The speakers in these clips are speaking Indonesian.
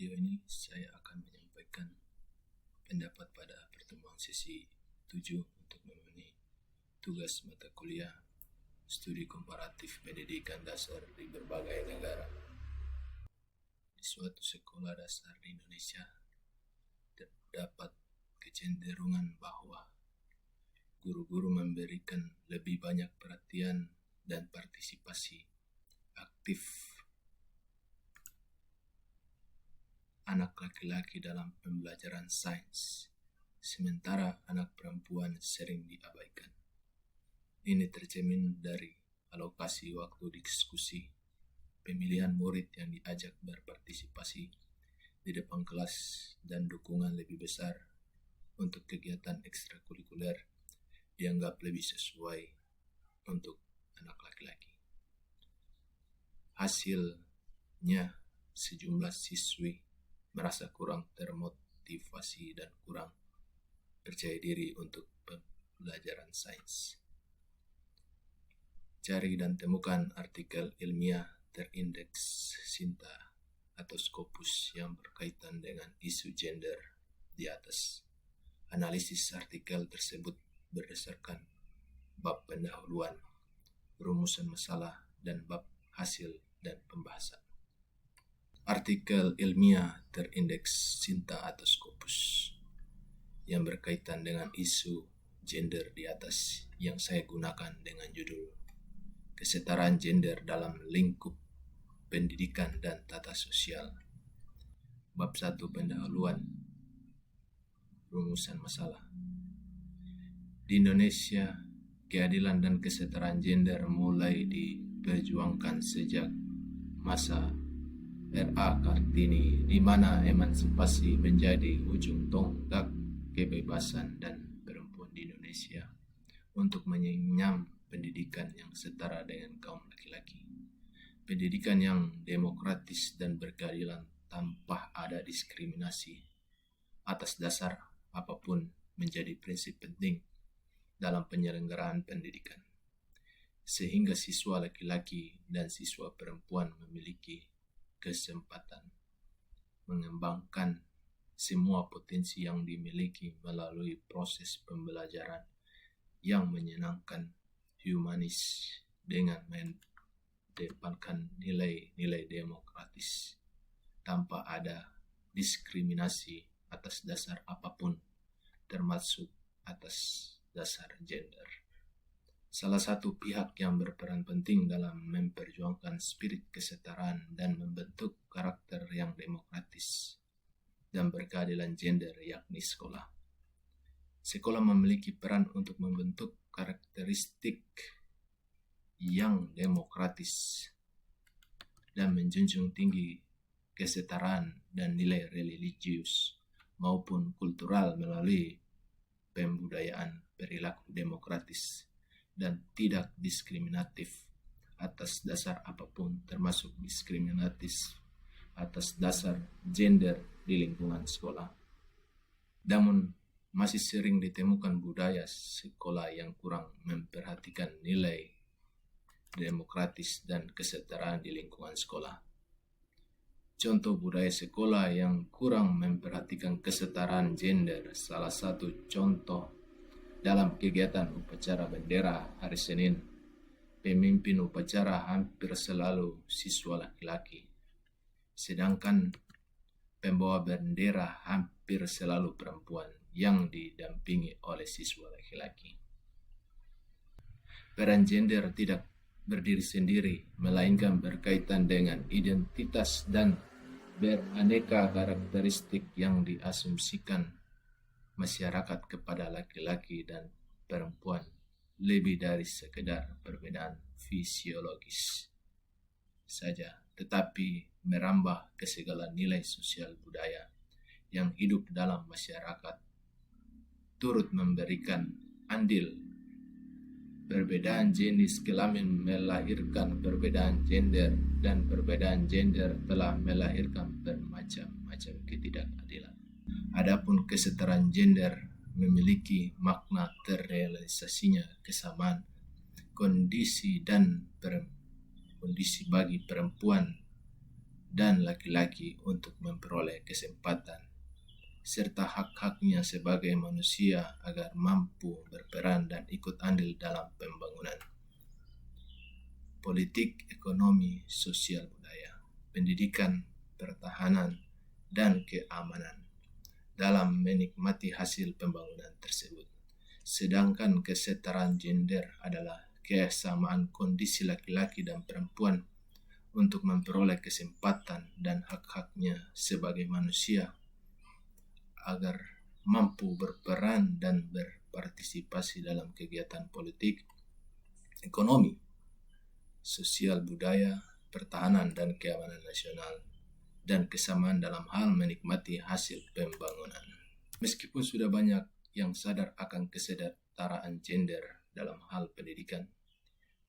video ini saya akan menyampaikan pendapat pada pertemuan sesi 7 untuk memenuhi tugas mata kuliah studi komparatif pendidikan dasar di berbagai negara. Di suatu sekolah dasar di Indonesia terdapat kecenderungan bahwa guru-guru memberikan lebih banyak perhatian dan partisipasi aktif anak laki-laki dalam pembelajaran sains, sementara anak perempuan sering diabaikan. Ini tercermin dari alokasi waktu diskusi, pemilihan murid yang diajak berpartisipasi di depan kelas, dan dukungan lebih besar untuk kegiatan ekstrakurikuler dianggap lebih sesuai untuk anak laki-laki. Hasilnya, sejumlah siswi merasa kurang termotivasi dan kurang percaya diri untuk pembelajaran sains. Cari dan temukan artikel ilmiah terindeks Sinta atau Scopus yang berkaitan dengan isu gender di atas. Analisis artikel tersebut berdasarkan bab pendahuluan, rumusan masalah, dan bab hasil dan pembahasan. Artikel ilmiah terindeks Sinta atau Scopus yang berkaitan dengan isu gender di atas yang saya gunakan dengan judul Kesetaraan Gender dalam Lingkup Pendidikan dan Tata Sosial. Bab 1 pendahuluan, rumusan masalah. Di Indonesia, keadilan dan kesetaraan gender mulai diperjuangkan sejak masa R.A. Kartini, di mana emansipasi menjadi ujung tonggak kebebasan dan perempuan di Indonesia untuk mengenyam pendidikan yang setara dengan kaum laki-laki. Pendidikan yang demokratis dan berkeadilan tanpa ada diskriminasi atas dasar apapun menjadi prinsip penting dalam penyelenggaraan pendidikan, sehingga siswa laki-laki dan siswa perempuan memiliki kesempatan mengembangkan semua potensi yang dimiliki melalui proses pembelajaran yang menyenangkan, humanis, dengan mengedepankan nilai-nilai demokratis tanpa ada diskriminasi atas dasar apapun, termasuk atas dasar gender. Salah satu pihak yang berperan penting dalam memperjuangkan spirit kesetaraan dan membentuk karakter yang demokratis dan berkeadilan gender yakni sekolah. Sekolah memiliki peran untuk membentuk karakteristik yang demokratis dan menjunjung tinggi kesetaraan dan nilai religius maupun kultural melalui pembudayaan perilaku demokratis dan tidak diskriminatif atas dasar apapun, termasuk diskriminatif atas dasar gender di lingkungan sekolah. Namun, masih sering ditemukan budaya sekolah yang kurang memperhatikan nilai demokratis dan kesetaraan di lingkungan sekolah. Contoh budaya sekolah yang kurang memperhatikan kesetaraan gender, salah satu contoh dalam kegiatan upacara bendera hari Senin, pemimpin upacara hampir selalu siswa laki-laki, sedangkan pembawa bendera hampir selalu perempuan yang didampingi oleh siswa laki-laki. Peran gender tidak berdiri sendiri, melainkan berkaitan dengan identitas dan beraneka karakteristik yang diasumsikan masyarakat kepada laki-laki dan perempuan lebih dari sekedar perbedaan fisiologis saja, tetapi merambah ke segala nilai sosial budaya yang hidup dalam masyarakat, turut memberikan andil. Perbedaan jenis kelamin melahirkan perbedaan gender, dan perbedaan gender telah melahirkan bermacam-macam ketidakadilan. Adapun kesetaraan gender memiliki makna terrealisasinya kesamaan kondisi bagi perempuan dan laki-laki untuk memperoleh kesempatan serta hak-haknya sebagai manusia agar mampu berperan dan ikut andil dalam pembangunan politik, ekonomi, sosial budaya, pendidikan, pertahanan, dan keamanan dalam menikmati hasil pembangunan tersebut. Sedangkan kesetaraan gender adalah kesamaan kondisi laki-laki dan perempuan untuk memperoleh kesempatan dan hak-haknya sebagai manusia agar mampu berperan dan berpartisipasi dalam kegiatan politik, ekonomi, sosial budaya, pertahanan dan keamanan nasional, dan kesamaan dalam hal menikmati hasil pembangunan. Meskipun sudah banyak yang sadar akan kesetaraan gender dalam hal pendidikan,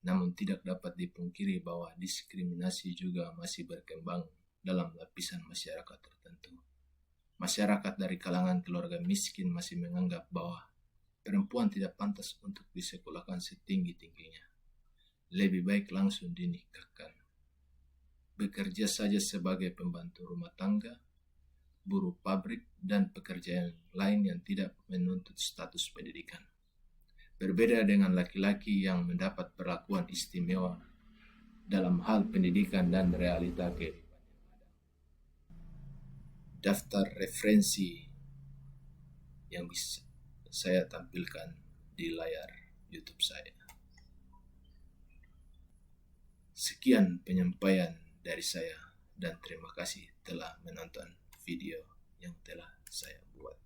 namun tidak dapat dipungkiri bahwa diskriminasi juga masih berkembang dalam lapisan masyarakat tertentu. Masyarakat dari kalangan keluarga miskin masih menganggap bahwa perempuan tidak pantas untuk disekolahkan setinggi-tingginya. Lebih baik langsung dinikahkan. Bekerja saja sebagai pembantu rumah tangga, buruh pabrik, dan pekerjaan lain yang tidak menuntut status pendidikan. Berbeda dengan laki-laki yang mendapat perlakuan istimewa dalam hal pendidikan dan realita kehidupan. Daftar referensi yang bisa saya tampilkan di layar YouTube saya. Sekian penyampaian dari saya dan terima kasih telah menonton video yang telah saya buat.